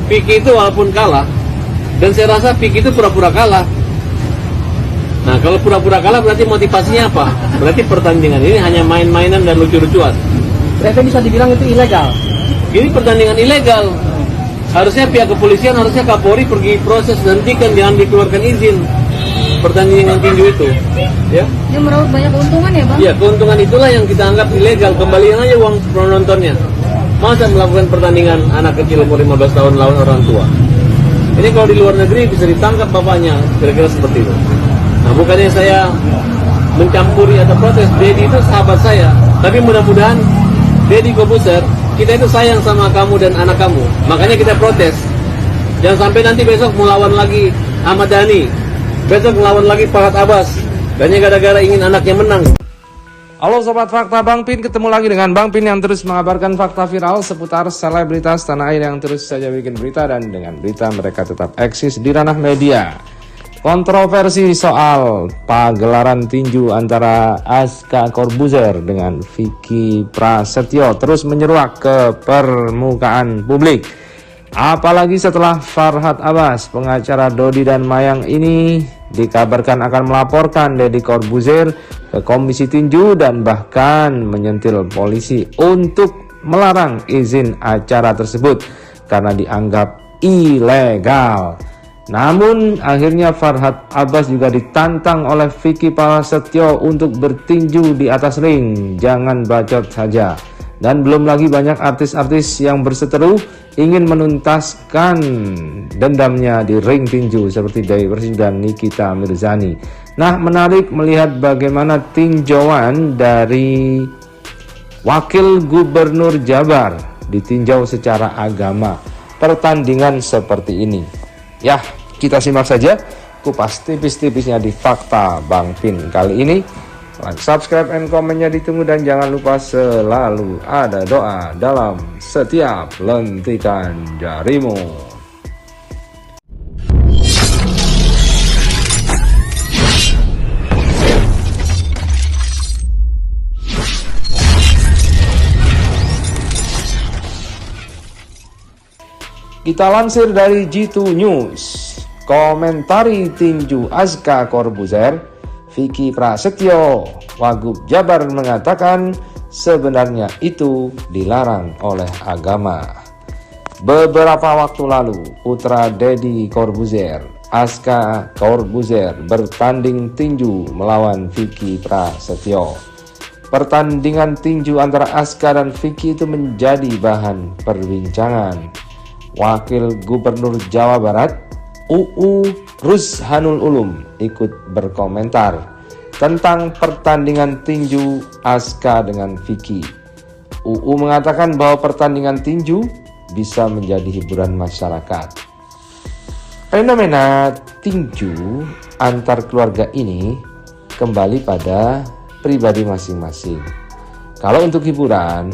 Vicky itu walaupun kalah, dan saya rasa Vicky itu pura-pura kalah. Nah, kalau pura-pura kalah berarti motivasinya apa? Berarti pertandingan ini hanya main-mainan dan lucu-lucuan. Berarti bisa dibilang itu ilegal. Ini pertandingan ilegal. Harusnya pihak kepolisian, harusnya Kapolri pergi proses, hentikan, jangan dikeluarkan izin pertandingan tinju itu. Ya. Dia meraup banyak keuntungan ya Bang? Ya, keuntungan itulah yang kita anggap ilegal. Kembaliin aja uang penontonnya. Masa melakukan pertandingan anak kecil umur 15 tahun lawan orang tua? Ini kalau di luar negeri bisa ditangkap bapaknya, kira-kira seperti itu. Nah, bukannya saya mencampuri atau protes, Deddy itu sahabat saya. Tapi mudah-mudahan Deddy Corbuzier, kita itu sayang sama kamu dan anak kamu. Makanya kita protes. Jangan sampai nanti besok melawan lagi Ahmad Dhani, besok melawan lagi Farhad Abbas. Hanya gara-gara ingin anaknya menang. Halo Sobat Fakta, Bang Pin ketemu lagi dengan Bang Pin yang terus mengabarkan fakta viral seputar selebritas tanah air yang terus saja bikin berita, dan dengan berita mereka tetap eksis di ranah media. Kontroversi soal pagelaran tinju antara Aska Corbuzier dengan Vicky Prasetyo terus menyeruak ke permukaan publik. Apalagi setelah Farhad Abbas, pengacara Dodi dan Mayang ini dikabarkan akan melaporkan Deddy Corbuzier ke Komisi Tinju dan bahkan menyentil polisi untuk melarang izin acara tersebut karena dianggap ilegal. Namun akhirnya Farhad Abbas juga ditantang oleh Vicky Prasetyo untuk bertinju di atas ring. Jangan bacot saja. Dan belum lagi banyak artis-artis yang berseteru ingin menuntaskan dendamnya di ring tinju seperti Dewi Persik dan Nikita Mirzani. Nah, menarik melihat bagaimana tinjauan dari Wakil Gubernur Jabar ditinjau secara agama pertandingan seperti ini. Ya, kita simak saja kupas tipis-tipisnya di Fakta Bang Pin kali ini. Like, subscribe, and komennya ditunggu, dan jangan lupa selalu ada doa dalam setiap lentikan jarimu. Kita lansir dari G2 News. Komentari tinju Aska Corbuzier, Vicky Prasetyo, Wagub Jabar mengatakan sebenarnya itu dilarang oleh agama. Beberapa waktu lalu, putra Deddy Corbuzier, Aska Corbuzier, bertanding tinju melawan Vicky Prasetyo. Pertandingan tinju antara Aska dan Vicky itu menjadi bahan perbincangan. Wakil Gubernur Jawa Barat, UU Ruzhanul Ulum, ikut berkomentar tentang pertandingan tinju Aska dengan Vicky. UU mengatakan bahwa pertandingan tinju bisa menjadi hiburan masyarakat. Fenomena tinju antar keluarga ini kembali pada pribadi masing-masing. Kalau untuk hiburan,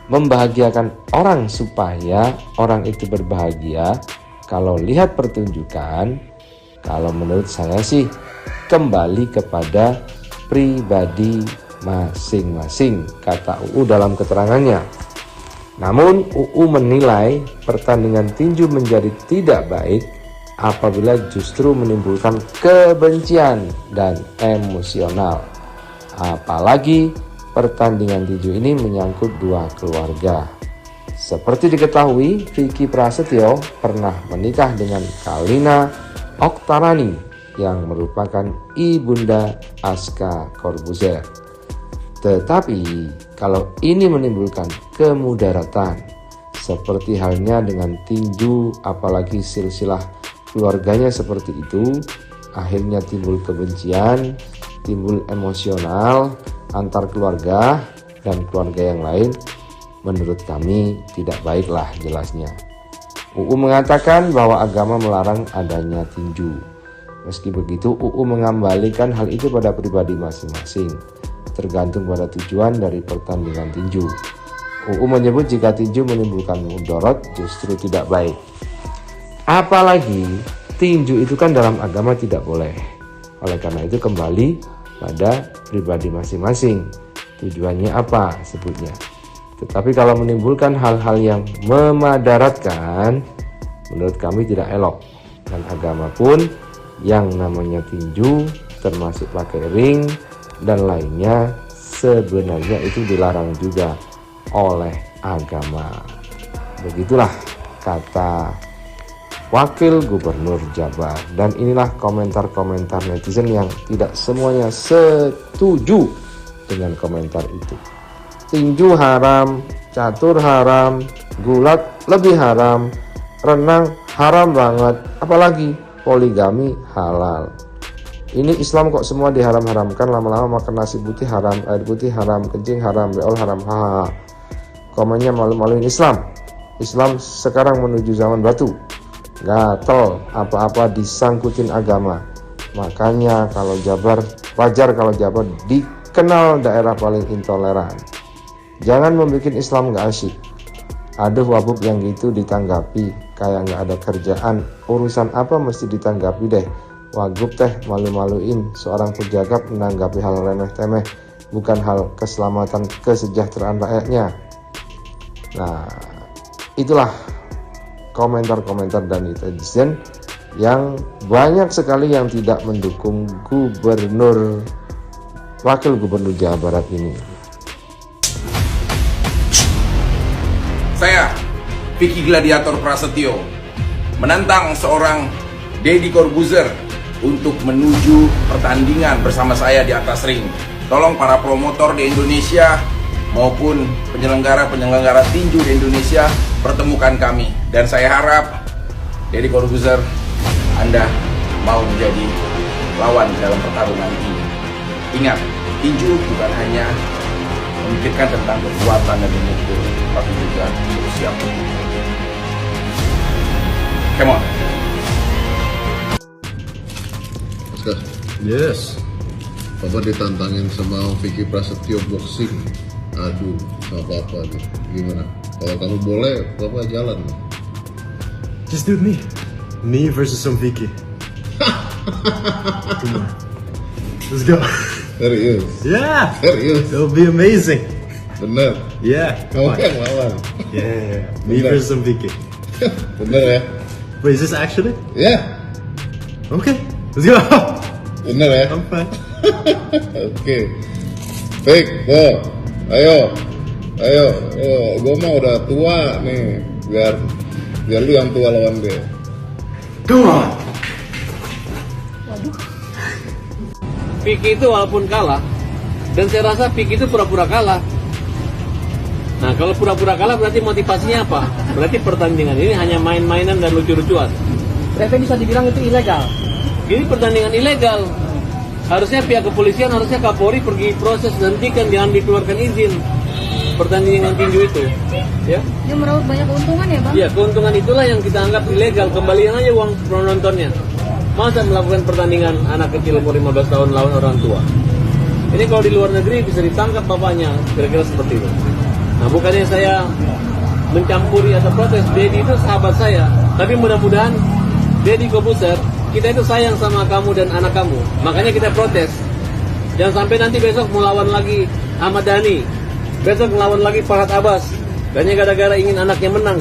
membahagiakan orang supaya orang itu berbahagia, kalau lihat pertunjukan, kalau menurut saya sih kembali kepada pribadi masing-masing, kata UU dalam keterangannya. Namun UU menilai pertandingan tinju menjadi tidak baik apabila justru menimbulkan kebencian dan emosional. Apalagi pertandingan tinju ini menyangkut dua keluarga. Seperti diketahui, Vicky Prasetyo pernah menikah dengan Kalina Oktarani yang merupakan ibunda Aska Corbuzier. Tetapi kalau ini menimbulkan kemudaratan, seperti halnya dengan tinju, apalagi silsilah keluarganya seperti itu, akhirnya timbul kebencian, timbul emosional antar keluarga dan keluarga yang lain, menurut kami tidak baiklah jelasnya. UU mengatakan bahwa agama melarang adanya tinju. Meski begitu, UU mengembalikan hal itu pada pribadi masing-masing, tergantung pada tujuan dari pertandingan tinju. UU menyebut jika tinju menimbulkan mudarat justru tidak baik. Apalagi tinju itu kan dalam agama tidak boleh. Oleh karena itu kembali pada pribadi masing-masing. Tujuannya apa sebutnya. Tetapi kalau menimbulkan hal-hal yang memadaratkan, menurut kami tidak elok. Dan agama pun yang namanya tinju, termasuk pakai ring dan lainnya, sebenarnya itu dilarang juga oleh agama. Begitulah kata Wakil Gubernur Jabar. Dan inilah komentar-komentar netizen yang tidak semuanya setuju dengan komentar itu. Tinju haram, catur haram, gulat lebih haram, renang haram banget, apalagi poligami halal. Ini Islam kok semua diharam-haramkan, lama-lama makan nasi putih haram, air putih haram, kencing haram, beol haram, hahaha. Komennya malu-maluin Islam. Islam sekarang menuju zaman batu. Gatel, apa-apa disangkutin agama. Makanya kalau Jabar, wajar kalau Jabar dikenal daerah paling intoleran. Jangan membuat Islam gak asyik. Aduh, wabub yang gitu ditanggapi kayak gak ada kerjaan. Urusan apa mesti ditanggapi deh. Wagub teh malu-maluin seorang pejabat menanggapi hal remeh-temeh, bukan hal keselamatan kesejahteraan rakyatnya. Nah, itulah komentar-komentar dan netizen yang banyak sekali yang tidak mendukung Wakil Gubernur Jawa Barat ini. Saya, Vicky Gladiator Prasetyo, menantang seorang Deddy Corbuzier untuk menuju pertandingan bersama saya di atas ring. Tolong para promotor di Indonesia maupun penyelenggara tinju di Indonesia, pertemukan kami. Dan saya harap Deddy Corbuzier, Anda mau menjadi lawan dalam pertarungan ini. Ingat, tinju bukan hanya memikirkan tentang kekuatan dan memukul, tapi juga siap. Come on. Oscar, Yes. Papa ditantangin sama Vicky Prasetyo boxing. Aduh, gak apa-apa nih. Gimana? Kalau kamu boleh, Papa jalan. Just do it me. Me versus some Vicky. Come on. Let's go. Serius? Yeah. Serius? It'll be amazing. Bener? Yeah. Kamu yang lawan? Yeah. Me Bener. versus some Vicky. Bener ya? Wait, is this actually? Ya, Okay. Let's go. bener ya? I'm fine. Oke. Vic, tuh. Ayo. Gue mah udah tua nih. Biar lu yang tua lawan dia. Come on. Vicky itu walaupun kalah, dan saya rasa Vicky itu pura-pura kalah. Nah, kalau pura-pura kalah berarti motivasinya apa? Berarti pertandingan ini hanya main-mainan dan lucu-lucuan. Berarti bisa dibilang itu ilegal. Ini pertandingan ilegal. Harusnya pihak kepolisian, harusnya Kapolri pergi proses, hentikan, jangan dikeluarkan izin pertandingan tinju itu. Ya, Dia meraup banyak keuntungan ya bang? ya, keuntungan itulah yang kita anggap ilegal. Kembalikan aja uang penontonnya. Masa melakukan pertandingan anak kecil umur 15 tahun lawan orang tua? Ini kalau di luar negeri bisa ditangkap bapaknya, kira-kira seperti itu. Nah, bukannya saya mencampuri atau protes, Deddy itu sahabat saya. Tapi mudah-mudahan Deddy Corbuzier, kita itu sayang sama kamu dan anak kamu. Makanya kita protes. Jangan sampai nanti besok melawan lagi Ahmad Dhani, besok melawan lagi Farhad Abbas. Hanya gara-gara ingin anaknya menang.